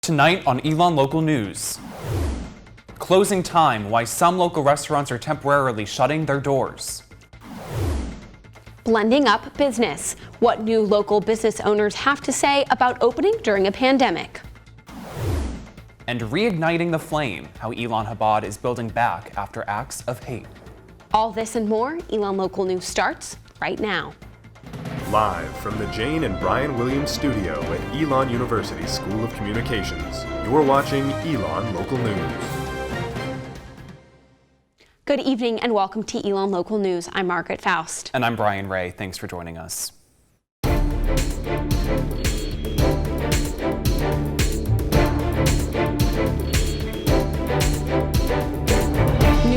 Tonight on ELN Local News. Closing time, why some local restaurants are temporarily shutting their doors. Blending up business, what new local business owners have to say about opening during a pandemic. And reigniting the flame, how ELN Chabad is building back after acts of hate. All this and more, ELN Local News starts right now. Live from the Jane and Brian Williams studio at ELN University School of Communications, you're watching ELN Local News. Good evening and welcome to ELN Local News. I'm Margaret Faust. And I'm Brian Ray. Thanks for joining us.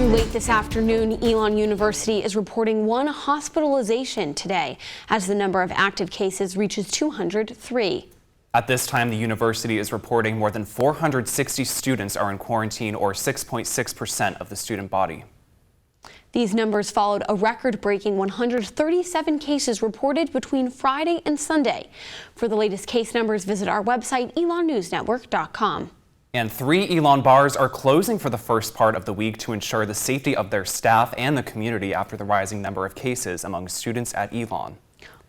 Late this afternoon, ELN University is reporting one hospitalization today as the number of active cases reaches 203. At this time, the university is reporting more than 460 students are in quarantine, or 6.6% of the student body. These numbers followed a record-breaking 137 cases reported between Friday and Sunday. For the latest case numbers, visit our website, elonnewsnetwork.com. And 3 ELN bars are closing for the first part of the week to ensure the safety of their staff and the community after the rising number of cases among students at ELN.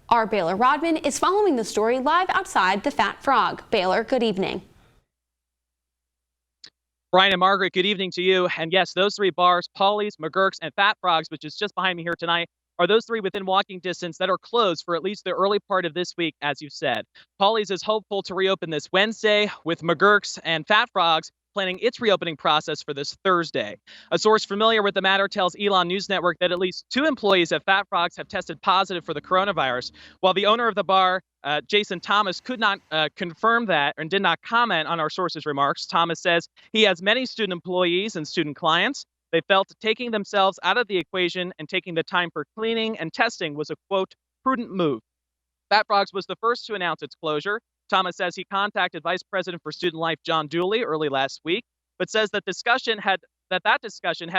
Our Baylor Rodman is following the story live outside the Fat Frog. Baylor, good evening. Brian and Margaret, good evening to you. And yes, those 3 bars, Polly's, McGurk's, and Fat Frogs, which is just behind me here tonight, are those 3 within walking distance that are closed for at least the early part of this week, as you said. Polly's is hopeful to reopen this Wednesday, with McGurk's and Fat Frogs planning its reopening process for this Thursday. A source familiar with the matter tells ELN News Network that at least 2 employees at Fat Frogs have tested positive for the coronavirus. While the owner of the bar, Jason Thomas, could not confirm that and did not comment on our source's remarks. Thomas says he has many student employees and student clients. They felt taking themselves out of the equation and taking the time for cleaning and testing was a, quote, prudent move. Fat Frogs was the first to announce its closure. Thomas says he contacted Vice President for Student Life John Dooley early last week, but says that discussion had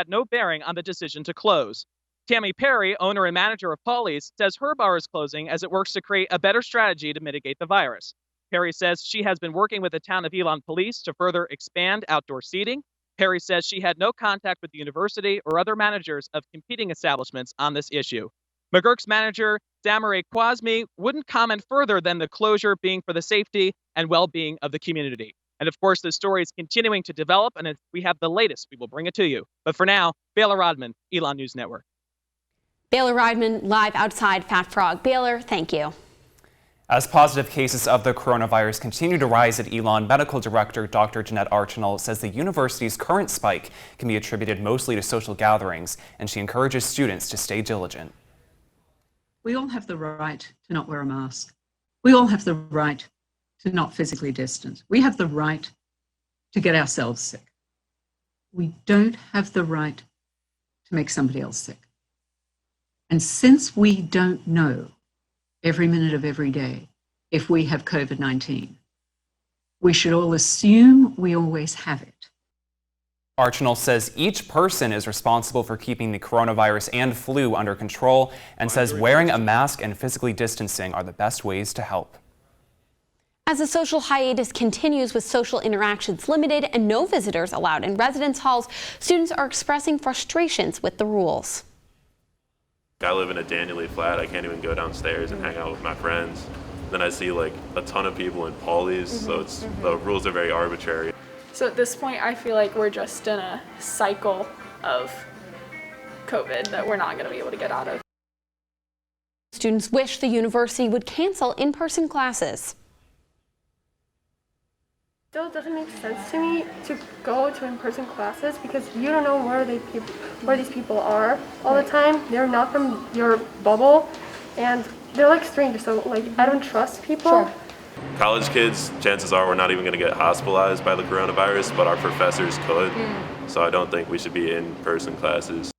no bearing on the decision to close. Tammy Perry, owner and manager of Polly's, says her bar is closing as it works to create a better strategy to mitigate the virus. Perry says she has been working with the town of ELN police to further expand outdoor seating. Perry says she had no contact with the university or other managers of competing establishments on this issue. McGurk's manager, Damaray Kwasmi, wouldn't comment further than the closure being for the safety and well-being of the community. And of course, the story is continuing to develop, and if we have the latest, we will bring it to you. But for now, Baylor Rodman, ELN News Network. Baylor Rodman live outside Fat Frog. Baylor, thank you. As positive cases of the coronavirus continue to rise at ELN, Medical Director Dr. Jeanette Archinal says the university's current spike can be attributed mostly to social gatherings, and she encourages students to stay diligent. We all have the right to not wear a mask. We all have the right to not physically distance. We have the right to get ourselves sick. We don't have the right to make somebody else sick. And since we don't know every minute of every day if we have COVID-19, we should all assume we always have it. Archinal says each person is responsible for keeping the coronavirus and flu under control, and says wearing a mask and physically distancing are the best ways to help. As the social hiatus continues with social interactions limited and no visitors allowed in residence halls, students are expressing frustrations with the rules. I live in a Daniel flat. I can't even go downstairs and hang out with my friends. Then I see like a ton of people in Polly's, so the rules are very arbitrary. So at this point, I feel like we're just in a cycle of COVID that we're not going to be able to get out of. Students wish the university would cancel in-person classes. Still doesn't make sense to me to go to in-person classes because you don't know where these people are all the time. They're not from your bubble and they're like strangers, so like I don't trust people. Sure. College kids, chances are we're not even going to get hospitalized by the coronavirus, but our professors could. So I don't think we should be in-person classes.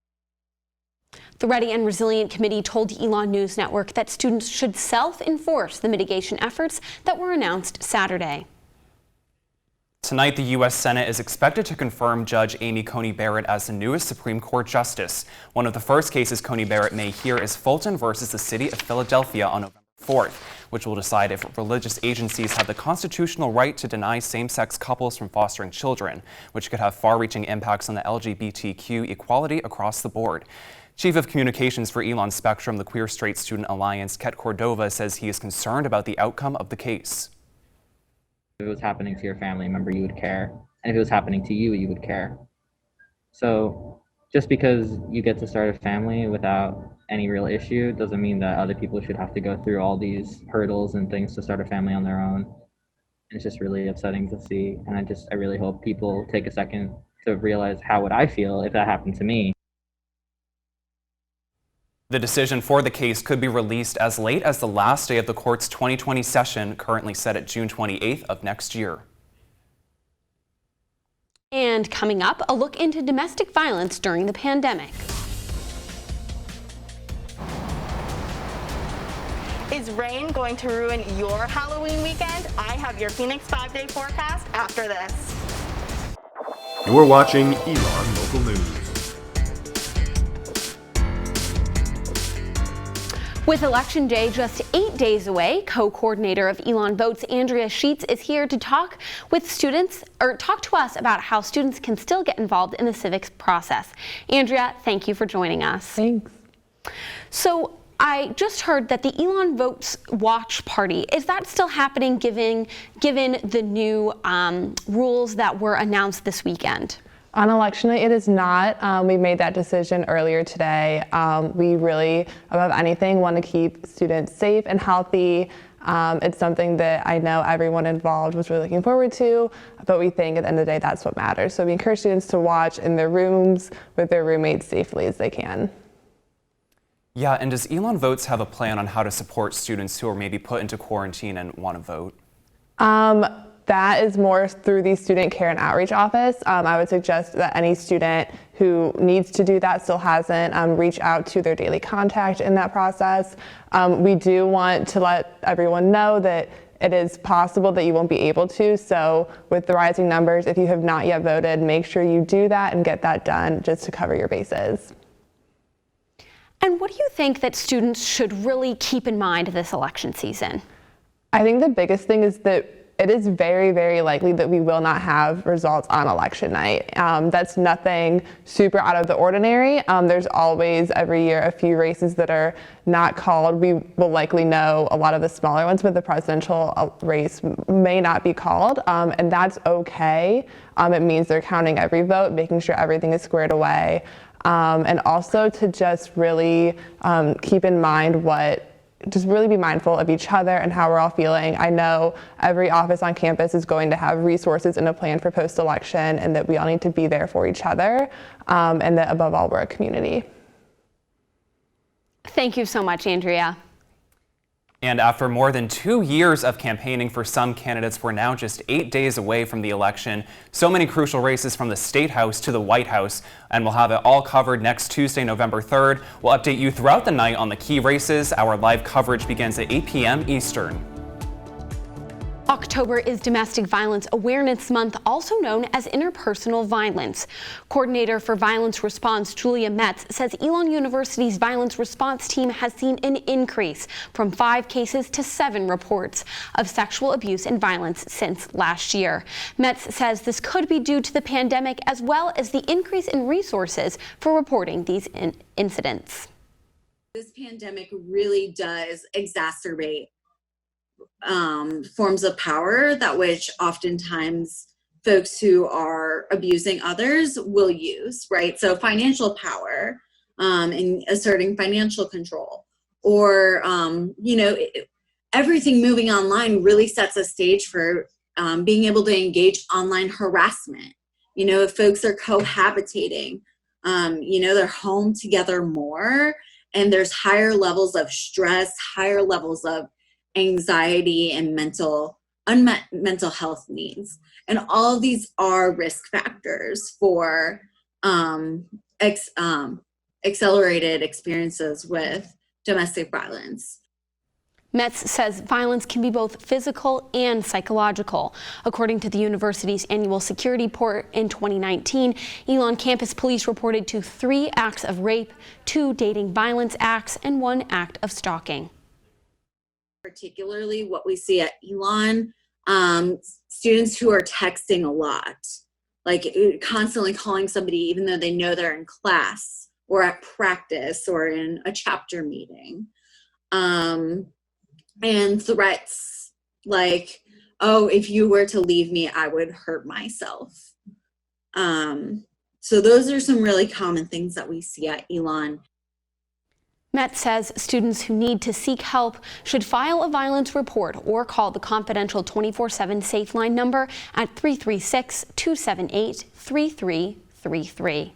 The Ready and Resilient Committee told ELN News Network that students should self-enforce the mitigation efforts that were announced Saturday. Tonight, the U.S. Senate is expected to confirm Judge Amy Coney Barrett as the newest Supreme Court justice. One of the first cases Coney Barrett may hear is Fulton versus the City of Philadelphia on November 24th, which will decide if religious agencies have the constitutional right to deny same-sex couples from fostering children, which could have far-reaching impacts on the LGBTQ equality across the board. Chief of Communications for Elon Spectrum, the Queer Straight Student Alliance, Ket Cordova, says he is concerned about the outcome of the case. If it was happening to your family member, you would care. And if it was happening to you, you would care. So just because you get to start a family without any real issue doesn't mean that other people should have to go through all these hurdles and things to start a family on their own. It's just really upsetting to see. And I really hope people take a second to realize how would I feel if that happened to me. The decision for the case could be released as late as the last day of the court's 2020 session, currently set at June 28th of next year. And coming up, a look into domestic violence during the pandemic. Is rain going to ruin your Halloween weekend? I have your Phoenix 5-day forecast after this. You're watching Elon Local News. With Election Day just 8 days away, co-coordinator of Elon Votes, Andrea Sheets, is here to talk to us about how students can still get involved in the civics process. Andrea, thank you for joining us. Thanks. So I just heard that the Elon Votes Watch Party, is that still happening given the new rules that were announced this weekend? On election night, it is not. We made that decision earlier today. We really, above anything, want to keep students safe and healthy. It's something that I know everyone involved was really looking forward to, but we think at the end of the day, that's what matters. So we encourage students to watch in their rooms with their roommates safely as they can. Yeah, and does Elon Votes have a plan on how to support students who are maybe put into quarantine and want to vote? That is more through the Student Care and Outreach Office. I would suggest that any student who needs to do that still hasn't reached out to their daily contact in that process. We do want to let everyone know that it is possible that you won't be able to. So with the rising numbers, if you have not yet voted, make sure you do that and get that done just to cover your bases. And what do you think that students should really keep in mind this election season? I think the biggest thing is that it is very, very likely that we will not have results on election night. That's nothing super out of the ordinary. There's always every year a few races that are not called. We will likely know a lot of the smaller ones, but the presidential race may not be called, and that's okay. It means they're counting every vote, making sure everything is squared away, and also to just really keep in mind just really be mindful of each other and how we're all feeling. I know every office on campus is going to have resources and a plan for post-election, and that we all need to be there for each other, and that above all, we're a community. Thank you so much, Andrea. And after more than 2 years of campaigning for some candidates, we're now just 8 days away from the election. So many crucial races from the State House to the White House, and we'll have it all covered next Tuesday, November 3rd. We'll update you throughout the night on the key races. Our live coverage begins at 8 p.m. Eastern. October is Domestic Violence Awareness Month, also known as interpersonal violence. Coordinator for Violence Response, Julia Metz, says Elon University's violence response team has seen an increase from 5 cases to 7 reports of sexual abuse and violence since last year. Metz says this could be due to the pandemic as well as the increase in resources for reporting these incidents. This pandemic really does exacerbate forms of power that which oftentimes folks who are abusing others will use, right? So financial power and asserting financial control, or everything moving online really sets a stage for being able to engage online harassment. If folks are cohabitating, they're home together more, and there's higher levels of stress, higher levels of anxiety and unmet mental health needs. And all of these are risk factors for accelerated experiences with domestic violence. Metz says violence can be both physical and psychological. According to the university's annual security report in 2019, Elon campus police reported to 3 acts of rape, 2 dating violence acts, and 1 act of stalking. Particularly what we see at ELN, students who are texting a lot, like constantly calling somebody even though they know they're in class or at practice or in a chapter meeting. And threats like, oh, if you were to leave me, I would hurt myself. So those are some really common things that we see at ELN. Metz says students who need to seek help should file a violence report or call the confidential 24/7 Safe Line number at 336-278-3333.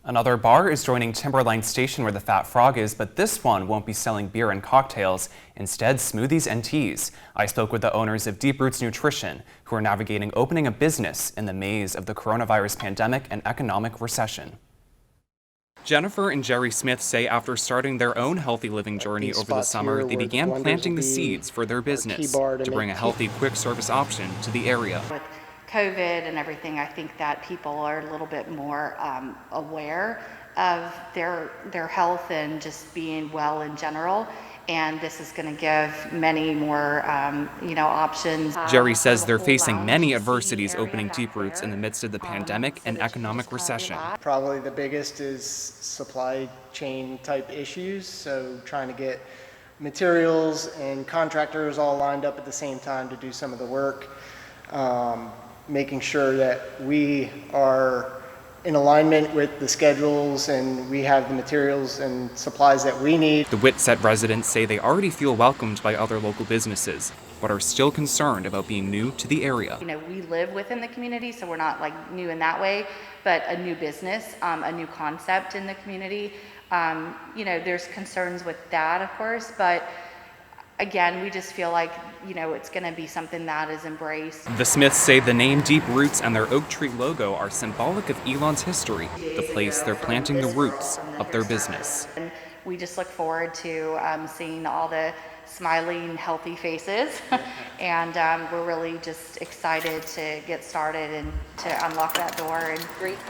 Another bar is joining Timberline Station where the Fat Frog is, but this one won't be selling beer and cocktails, instead smoothies and teas. I spoke with the owners of Deep Roots Nutrition, who are navigating opening a business in the maze of the coronavirus pandemic and economic recession. Jennifer and Jerry Smith say after starting their own healthy living journey over the summer, they began planting the seeds for their business to bring a healthy, quick service option to the area. With COVID and everything, I think that people are a little bit more aware of their health and just being well in general. And this is going to give many more, options. Jerry says they're facing many adversities opening Deep Roots in the midst of the pandemic and economic recession. Probably the biggest is supply chain type issues. So trying to get materials and contractors all lined up at the same time to do some of the work. Making sure that we are in alignment with the schedules and we have the materials and supplies that we need. The Whitsett residents say they already feel welcomed by other local businesses, but are still concerned about being new to the area. We live within the community, so we're not like new in that way, but a new business, a new concept in the community. There's concerns with that, of course, but again, we just feel like, it's going to be something that is embraced. The Smiths say the name Deep Roots and their oak tree logo are symbolic of ELN's history, the place they're planting the roots of their business. And we just look forward to seeing all the smiling, healthy faces. And we're really just excited to get started and to unlock that door and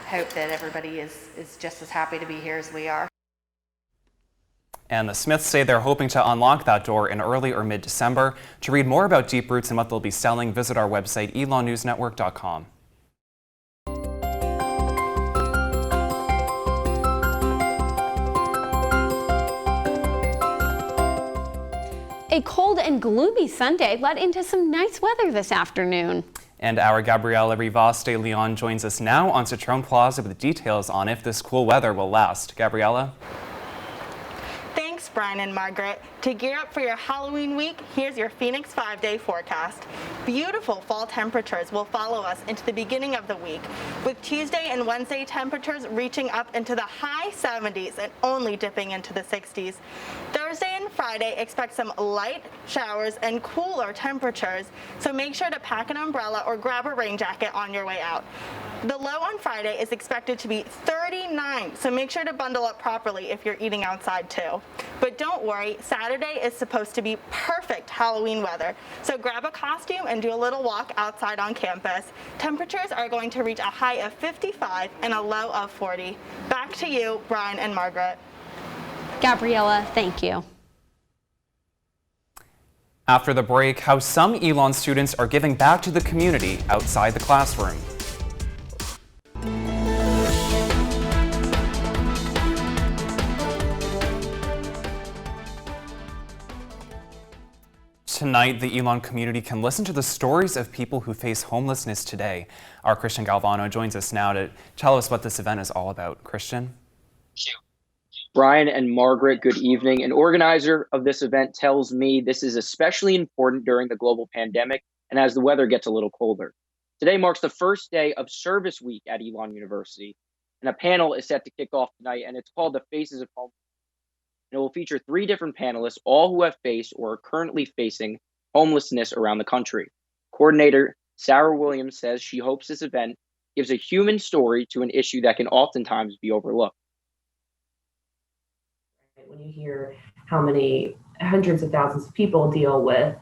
hope that everybody is just as happy to be here as we are. And the Smiths say they're hoping to unlock that door in early or mid-December. To read more about Deep Roots and what they'll be selling, visit our website, elonnewsnetwork.com. A cold and gloomy Sunday led into some nice weather this afternoon. And our Gabriela Rivas-De Leon joins us now on Citroen Plaza with details on if this cool weather will last. Gabriela? Thanks, Brian and Margaret. To gear up for your Halloween week, here's your Phoenix 5-day forecast. Beautiful fall temperatures will follow us into the beginning of the week, with Tuesday and Wednesday temperatures reaching up into the high 70s and only dipping into the 60s. Thursday and Friday expect some light showers and cooler temperatures, so make sure to pack an umbrella or grab a rain jacket on your way out. The low on Friday is expected to be 39, so make sure to bundle up properly if you're eating outside too. But don't worry, Saturday is supposed to be perfect Halloween weather, so grab a costume and do a little walk outside on campus. Temperatures are going to reach a high of 55 and a low of 40. Back to you, Brian and Margaret. Gabriela, thank you. After the break, how some ELN students are giving back to the community outside the classroom. Tonight, the ELN community can listen to the stories of people who face homelessness today. Our Christian Galvano joins us now to tell us what this event is all about. Christian? Brian and Margaret, good evening. An organizer of this event tells me this is especially important during the global pandemic and as the weather gets a little colder. Today marks the first day of Service Week at ELN University, and a panel is set to kick off tonight, and it's called The Faces of Homelessness. And it will feature 3 different panelists, all who have faced or are currently facing homelessness around the country. Coordinator Sarah Williams says she hopes this event gives a human story to an issue that can oftentimes be overlooked. When you hear how many hundreds of thousands of people deal with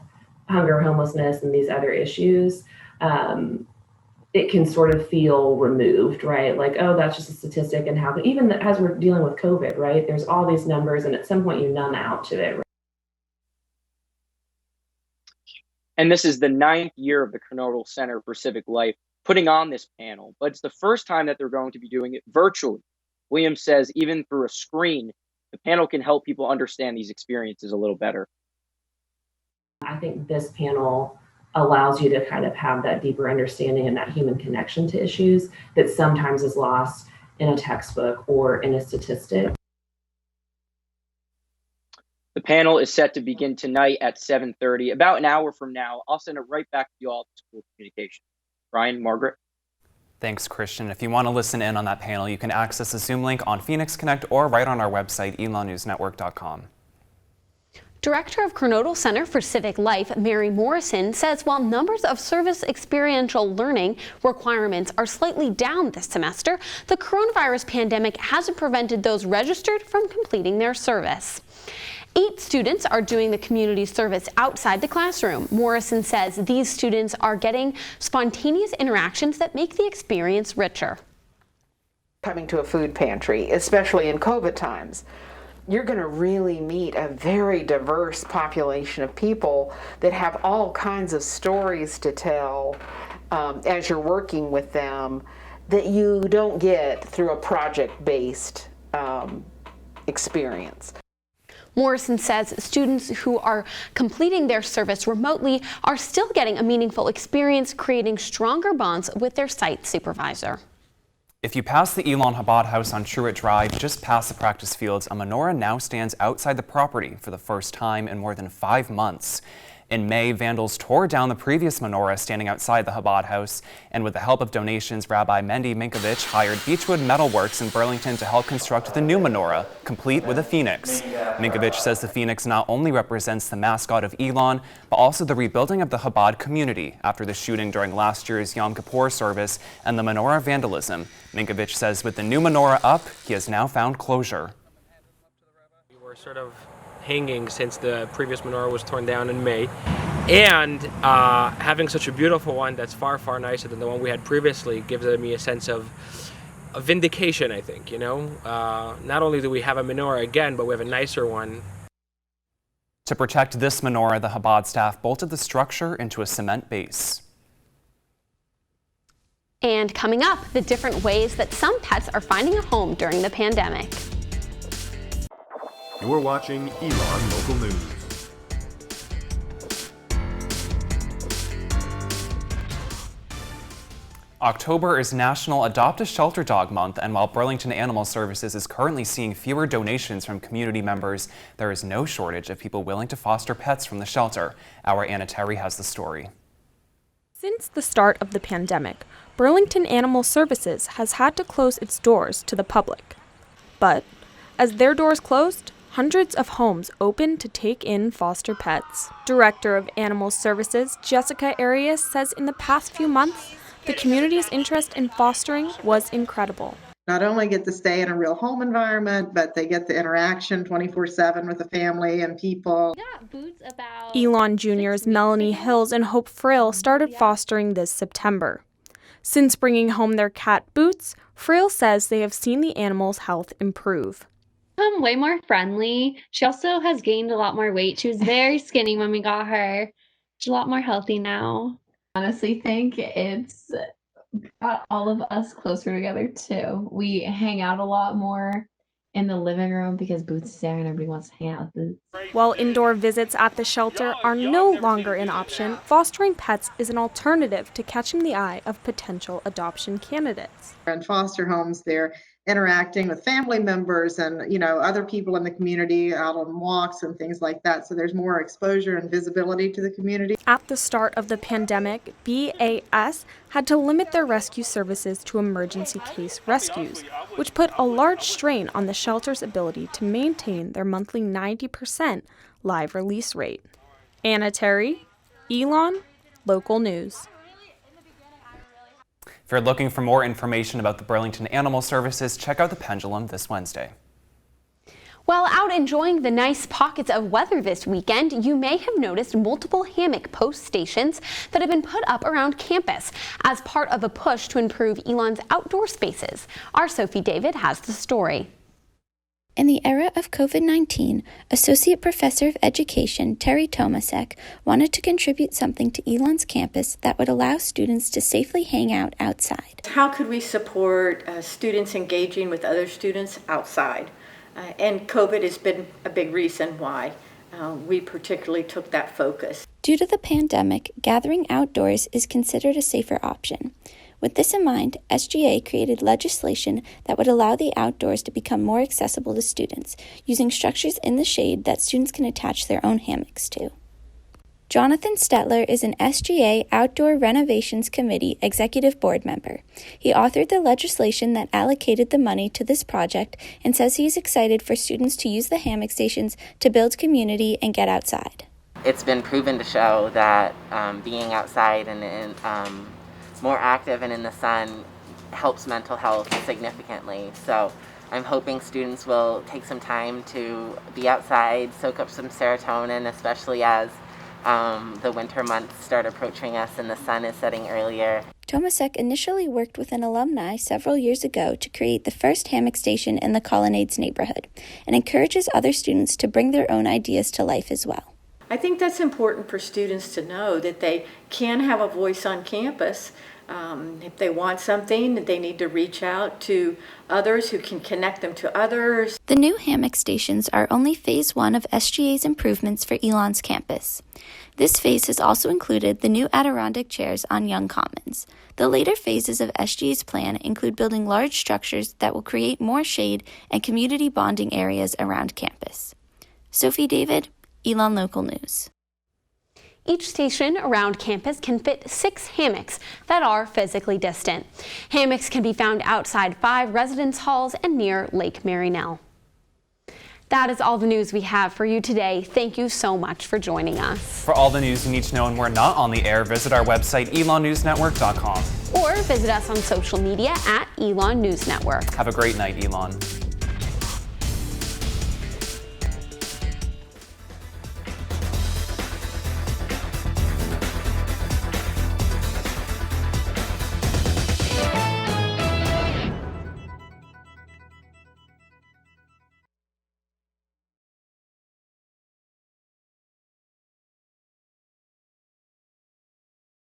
hunger, homelessness, and these other issues, it can sort of feel removed, right? Like, oh, that's just a statistic, and how, even as we're dealing with COVID, right? There's all these numbers, and at some point you numb out to it. Right? And this is the 9th year of the Coronado Center for Civic Life putting on this panel, but it's the first time that they're going to be doing it virtually. Williams says even through a screen, the panel can help people understand these experiences a little better. I think this panel allows you to kind of have that deeper understanding and that human connection to issues that sometimes is lost in a textbook or in a statistic. The panel is set to begin tonight at 7:30. About an hour from now, I'll send it right back to you all at the School of Communication. Brian, Margaret. Thanks, Christian. If you want to listen in on that panel, you can access the Zoom link on Phoenix Connect or right on our website, elonnewsnetwork.com. Director of Coronado Center for Civic Life, Mary Morrison, says while numbers of service experiential learning requirements are slightly down this semester, the coronavirus pandemic hasn't prevented those registered from completing their service. 8 students are doing the community service outside the classroom. Morrison says these students are getting spontaneous interactions that make the experience richer. Coming to a food pantry, especially in COVID times, you're going to really meet a very diverse population of people that have all kinds of stories to tell as you're working with them that you don't get through a project-based experience. Morrison says students who are completing their service remotely are still getting a meaningful experience, creating stronger bonds with their site supervisor. If you pass the Elon Chabad House on Truett Drive, just past the practice fields, a menorah now stands outside the property for the first time in more than 5 months. In May, vandals tore down the previous menorah standing outside the Chabad House, and with the help of donations, Rabbi Mendy Minkovich hired Beechwood Metalworks in Burlington to help construct the new menorah, complete with a phoenix. Minkovich says the phoenix not only represents the mascot of Elon, but also the rebuilding of the Chabad community after the shooting during last year's Yom Kippur service and the menorah vandalism. Minkovich says with the new menorah up, he has now found closure. We were sort of hanging since the previous menorah was torn down in May, and having such a beautiful one that's far, far nicer than the one we had previously gives me a sense of vindication, I think, you know. Not only do we have a menorah again, but we have a nicer one. To protect this menorah, the Chabad staff bolted the structure into a cement base. And coming up, the different ways that some pets are finding a home during the pandemic. You're watching Elon Local News. October is National Adopt a Shelter Dog Month, and while Burlington Animal Services is currently seeing fewer donations from community members, there is no shortage of people willing to foster pets from the shelter. Our Anna Terry has the story. Since the start of the pandemic, Burlington Animal Services has had to close its doors to the public. But as their doors closed, hundreds of homes opened to take in foster pets. Director of Animal Services, Jessica Arias, says in the past few months, the community's interest in fostering was incredible. Not only get to stay in a real home environment, but they get the interaction 24/7 with the family and people. Elon Jr.'s Melanie Hills and Hope Frail started fostering this September. Since bringing home their cat Boots, Frail says they have seen the animal's health improve. Way more friendly. She also has gained a lot more weight. She was very skinny when we got her. She's a lot more healthy now. Honestly think it's got all of us closer together too. We hang out a lot more in the living room because Boots is there and everybody wants to hang out with Boots. While indoor visits at the shelter are no longer an option, fostering pets is an alternative to catching the eye of potential adoption candidates. In foster homes, they're interacting with family members and, you know, other people in the community out on walks and things like that. So there's more exposure and visibility to the community. At the start of the pandemic, BAS had to limit their rescue services to emergency case rescues, which put a large strain on the shelter's ability to maintain their monthly 90% live release rate. Anna Terry, Elon, Local News. If you're looking for more information about the Burlington Animal Services, check out the Pendulum this Wednesday. While out enjoying the nice pockets of weather this weekend, you may have noticed multiple hammock post stations that have been put up around campus as part of a push to improve Elon's outdoor spaces. Our Sophie David has the story. In the era of COVID-19, Associate Professor of Education Terry Tomasek wanted to contribute something to Elon's campus that would allow students to safely hang out outside. How could we support students engaging with other students outside? And COVID has been a big reason why we particularly took that focus. Due to the pandemic, gathering outdoors is considered a safer option. With this in mind, SGA created legislation that would allow the outdoors to become more accessible to students, using structures in the shade that students can attach their own hammocks to. Jonathan Stetler is an SGA Outdoor Renovations Committee Executive Board member. He authored the legislation that allocated the money to this project and says he is excited for students to use the hammock stations to build community and get outside. It's been proven to show that being outside and more active and in the sun helps mental health significantly. So I'm hoping students will take some time to be outside, soak up some serotonin, especially as the winter months start approaching us and the sun is setting earlier. Tomasek initially worked with an alumni several years ago to create the first hammock station in the Colonnades neighborhood and encourages other students to bring their own ideas to life as well. I think that's important for students to know that they can have a voice on campus. If they want something, they need to reach out to others who can connect them to others. The new hammock stations are only phase 1 of SGA's improvements for Elon's campus. This phase has also included the new Adirondack chairs on Young Commons. The later phases of SGA's plan include building large structures that will create more shade and community bonding areas around campus. Sophie David, Elon Local News. Each station around campus can fit 6 hammocks that are physically distant. Hammocks can be found outside 5 residence halls and near Lake Marynell. That is all the news we have for you today. Thank you so much for joining us. For all the news you need to know when we're not on the air, visit our website, elonnewsnetwork.com. Or visit us on social media at Elon News Network. Have a great night, Elon.